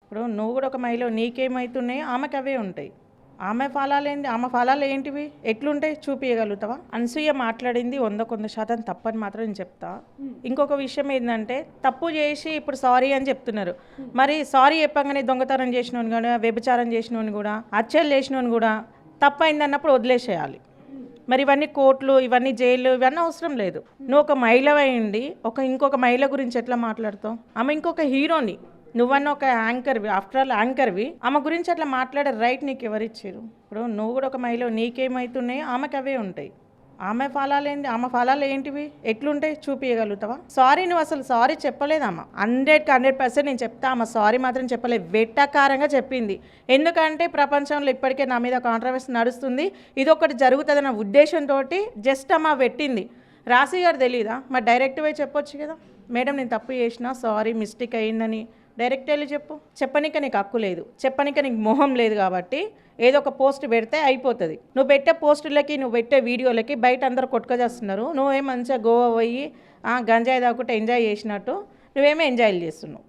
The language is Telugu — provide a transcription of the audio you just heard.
ఇప్పుడు నువ్వు కూడా ఒక మహిళ, నీకేమవుతున్నాయో ఆమెకు అవే ఉంటాయి. ఆమె ఫలాలు ఏంటివి, ఎట్లుంటాయి చూపించగలుగుతావా? అనసూయ మాట్లాడింది 100% తప్పని మాత్రం నేను చెప్తా. ఇంకొక విషయం ఏంటంటే, తప్పు చేసి ఇప్పుడు సారీ అని చెప్తున్నారు. మరి సారీ చెప్పగానే దొంగతనం చేసినోని కూడా, వ్యభిచారం చేసినోని కూడా, హత్యలు చేసినోని కూడా తప్పు అయిందన్నప్పుడు వదిలేసేయాలి. మరి ఇవన్నీ కోర్టులు, ఇవన్నీ జైలు, ఇవన్నీ అవసరం లేదు. నువ్వు ఒక మహిళ అయ్యిండి ఇంకొక మహిళ గురించి ఎట్లా మాట్లాడతావు? ఆమె ఇంకొక హీరోని, నువ్వన్న ఒక యాంకర్వి, ఆఫ్టర్ ఆల్ యాంకర్వి. ఆమె గురించి అట్లా మాట్లాడే రైట్ నీకు ఎవరిచ్చారు? ఇప్పుడు నువ్వు కూడా ఒక మహిళ, నీకేమవుతున్నాయో ఆమెకు అవే ఉంటాయి. ఆమె ఫలాలు ఏంటివి, ఎట్లుంటాయి చూపించగలుగుతావా? సారీ, నువ్వు అసలు సారీ చెప్పలేదమ్మా. 100% నేను చెప్తా, ఆమె సారీ మాత్రం చెప్పలేదు, వెట్టకారంగా చెప్పింది. ఎందుకంటే ప్రపంచంలో ఇప్పటికే నా మీద కాంట్రవర్సీ నడుస్తుంది, ఇది ఒకటి జరుగుతుందన్న ఉద్దేశంతో జస్ట్ అమ్మ పెట్టింది. రాశి గారు తెలీదా? మరి డైరెక్ట్ పోయి చెప్పొచ్చు కదా, మేడం నేను తప్పు చేసిన, సారీ మిస్టేక్ అయ్యిందని డైరెక్ట్ వెళ్ళి చెప్పు. చెప్పనిక నీకు హక్కు లేదు, చెప్పనిక నీకు మొహం లేదు. కాబట్టి ఏదో ఒక పోస్ట్ పెడితే అయిపోతుంది. నువ్వు పెట్టే పోస్టులకి, నువ్వు పెట్టే వీడియోలకి బయట అందరూ కొట్టుకొచ్చేస్తున్నారు. నువ్వేం మంచిగా గోవా పోయి గంజాయి తాగుకుంటే ఎంజాయ్ చేసినట్టు నువ్వేమో ఎంజాయ్ చేస్తున్నావు.